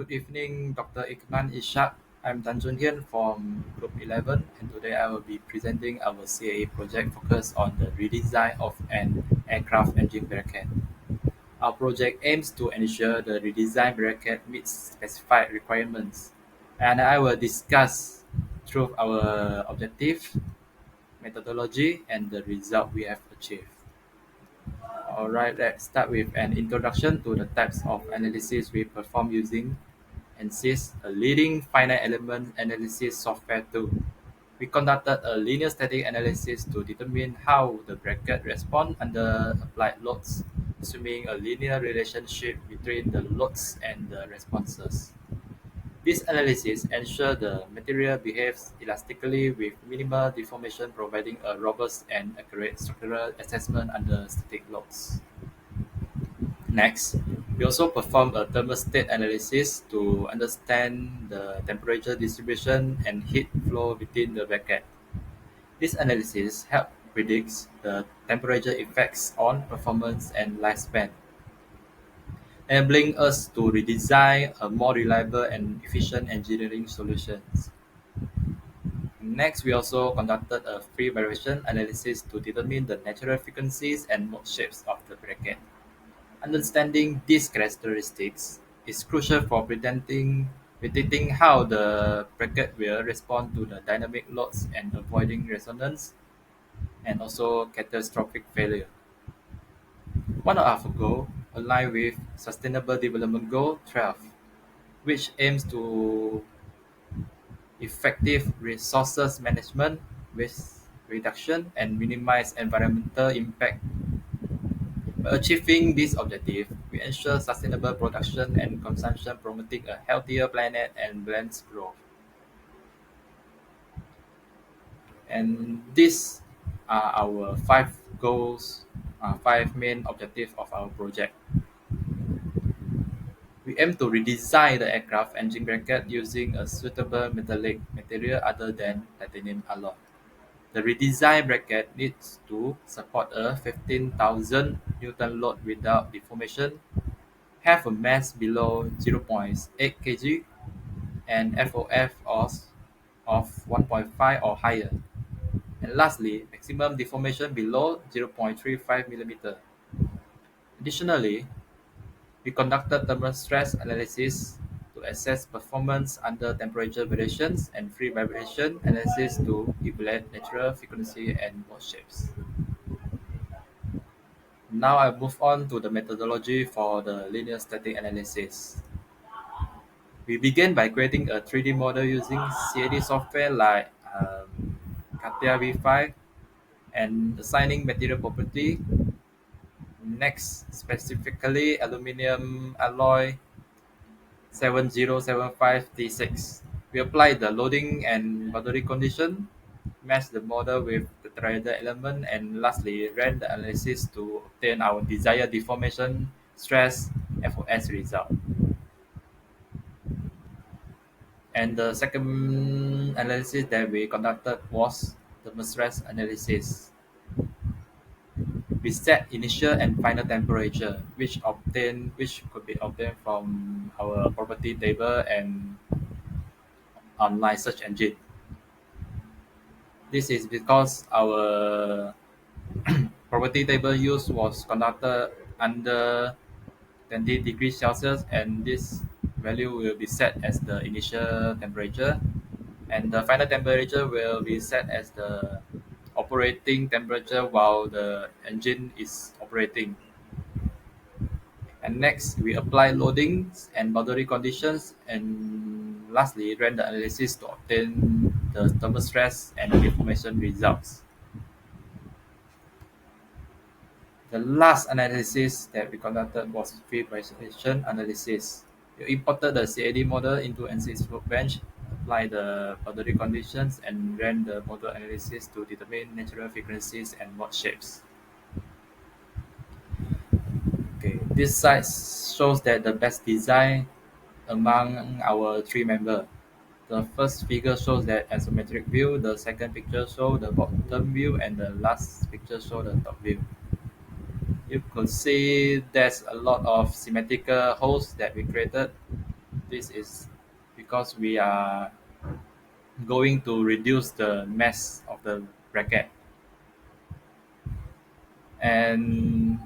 Good evening, Dr. Ikman Ishak. I'm Tanjun Hian from Group 11, and today I will be presenting our CAE project focused on the redesign of an aircraft engine bracket. Our project aims to ensure the redesigned bracket meets specified requirements, and I will discuss through our objective, methodology, and the result we have achieved. Alright, let's start with an introduction to the types of analysis we perform using ANSYS, a leading finite element analysis software tool. We conducted a linear static analysis to determine how the bracket responds under applied loads, assuming a linear relationship between the loads and the responses. This analysis ensures the material behaves elastically with minimal deformation, providing a robust and accurate structural assessment under static loads. Next, we also perform a thermostat analysis to understand the temperature distribution and heat flow within the bracket. This analysis helps predict the temperature effects on performance and lifespan, enabling us to redesign a more reliable and efficient engineering solutions. Next, we also conducted a free vibration analysis to determine the natural frequencies and mode shapes of the bracket. Understanding these characteristics is crucial for predicting how the bracket will respond to the dynamic loads and avoiding resonance and also catastrophic failure. One of our goals align with Sustainable Development Goal 12, which aims to effective resources management, waste reduction, and minimize environmental impact. By achieving this objective, we ensure sustainable production and consumption, promoting a healthier planet and balanced growth. And these are our five goals, five main objectives of our project. We aim to redesign the aircraft engine bracket using a suitable metallic material other than titanium alloy. The redesigned bracket needs to support a 15,000 Newton load without deformation, have a mass below 0.8 kg, and FOF of 1.5 or higher. And lastly, maximum deformation below 0.35 mm. Additionally, we conducted thermal stress analysis to assess performance under temperature variations and free vibration analysis to evaluate natural frequency and mode shapes. Now I move on to the methodology for the linear static analysis. We begin by creating a 3D model using CAD software like CATIA V5 and assigning material property. Next, specifically aluminum alloy 7075T6. We apply the loading and boundary condition, match the model with the triangle element, and lastly ran the analysis to obtain our desired deformation stress FOS result. And the second analysis that we conducted was the stress analysis. We set initial and final temperature, which could be obtained from our property table and online search engine. This is because our property table use was conducted under 20 degrees Celsius, and this value will be set as the initial temperature, and the final temperature will be set as the operating temperature while the engine is operating. And next, we apply loadings and boundary conditions, and lastly, ran the analysis to obtain the thermal stress and deformation results. The last analysis that we conducted was field presentation analysis. We imported the CAD model into ANSYS Workbench, applied the boundary conditions, and ran the model analysis to determine natural frequencies and mode shapes. Okay, this slide shows that the best design among our three members. The first figure shows the isometric view, the second picture shows the bottom view, and the last picture shows the top view. You could see there's a lot of symmetrical holes that we created. This is because we are going to reduce the mass of the bracket, and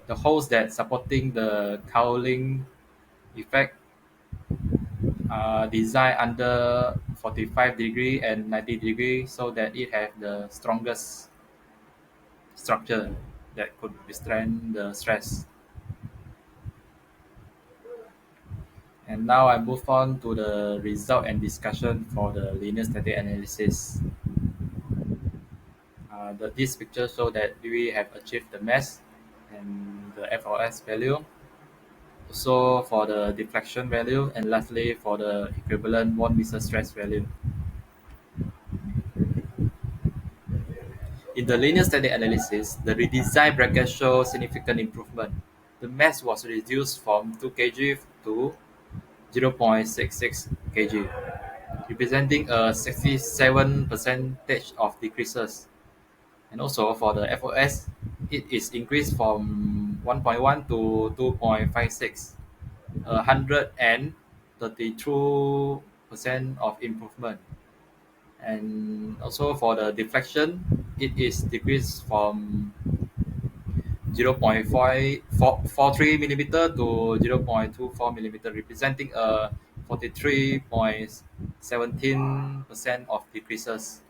the holes that supporting the cowling effect are designed under 45 degree and 90 degree so that it has the strongest structure that could withstand the stress. And now I move on to the result and discussion for the linear static analysis. This picture shows that we have achieved the mass and the FOS value, also for the deflection value, and lastly for the equivalent one meter stress value. In the linear static analysis, the redesigned bracket shows significant improvement. The mass was reduced from 2 kg to 0.66 kg, representing a 67 percentage of decreases. And also for the FOS, it is increased from 1.1 to 2.56, 132% of improvement. And also for the deflection, it is decreased from 0.543 millimeter to 0.24 millimeter, representing a 43.17% of decreases.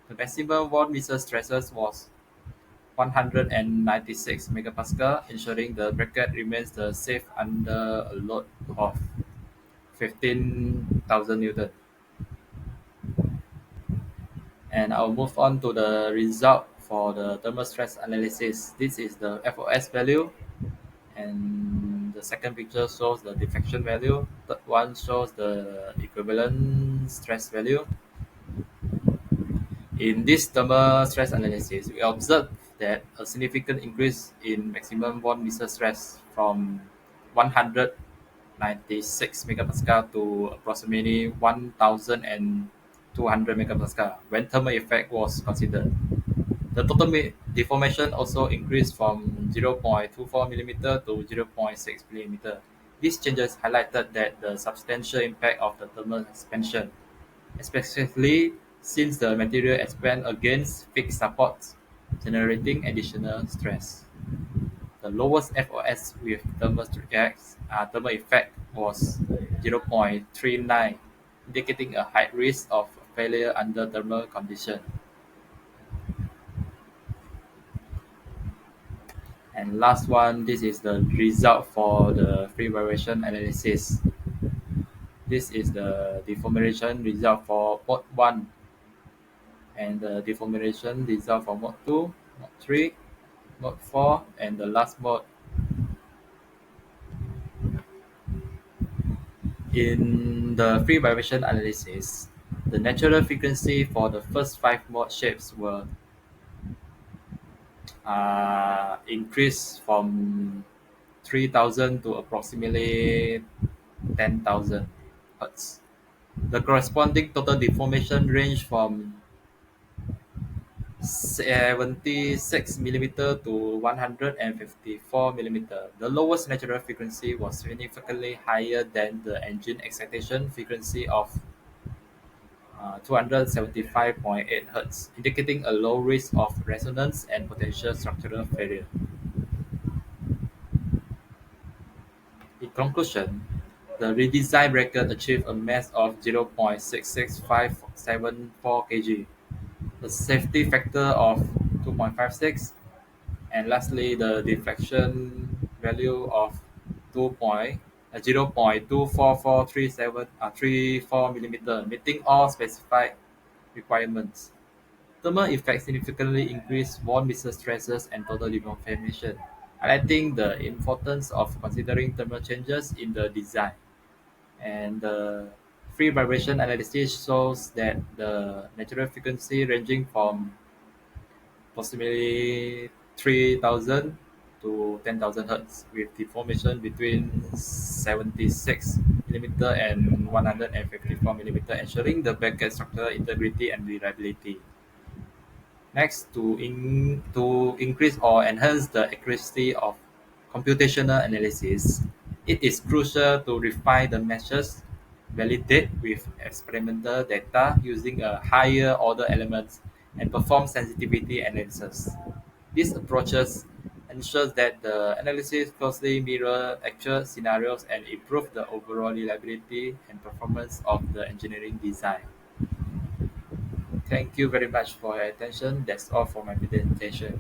The maximum 1 meter stresses was 196 megapascal, ensuring the bracket remains the safe under a load of 15,000 Newton. And I'll move on to the result for the thermal stress analysis. This is the FOS value, and the second picture shows the deflection value. Third one shows the equivalent stress value. In this thermal stress analysis, we observed that a significant increase in maximum 1 meter stress from 196 megapascal to approximately 1,200 megapascal when thermal effect was considered. The total deformation also increased from 0.24 millimeter to 0.6 millimeter. These changes highlighted that the substantial impact of the thermal expansion, especially since the material expands against fixed supports, generating additional stress. The lowest FOS with thermal effect was 0.39, indicating a high risk of failure under thermal conditions. And last one, this is the result for the free vibration analysis. This is the deformation result for mode 1 and the deformation result for mode 2, mode 3, mode 4, and the last mode. In the free vibration analysis, the natural frequency for the first 5 mode shapes were increased from 3,000 to approximately 10,000 hertz. The corresponding total deformation range from 76 millimeter to 154 millimeter. The lowest natural frequency was significantly higher than the engine excitation frequency of 275.8 Hz, indicating a low risk of resonance and potential structural failure. In conclusion, the redesigned bracket achieved a mass of 0.66574 kg, a safety factor of 2.56, and lastly, the deflection value of 0.24434 millimeter, meeting all specified requirements. Thermal effects significantly increase 1 meter stresses and total deformation, highlighting the importance of considering thermal changes in the design. And the free vibration analysis shows that the natural frequency ranging from approximately 3,000 to 10,000 hertz with deformation between 76 millimeter and 154 millimeter, ensuring the bracket structural integrity and reliability. Next, to increase or enhance the accuracy of computational analysis, it is crucial to refine the measures validate with experimental data using a higher order elements, and perform sensitivity analysis. These approaches ensures that the analysis closely mirror actual scenarios and improve the overall reliability and performance of the engineering design. Thank you very much for your attention. That's all for my presentation.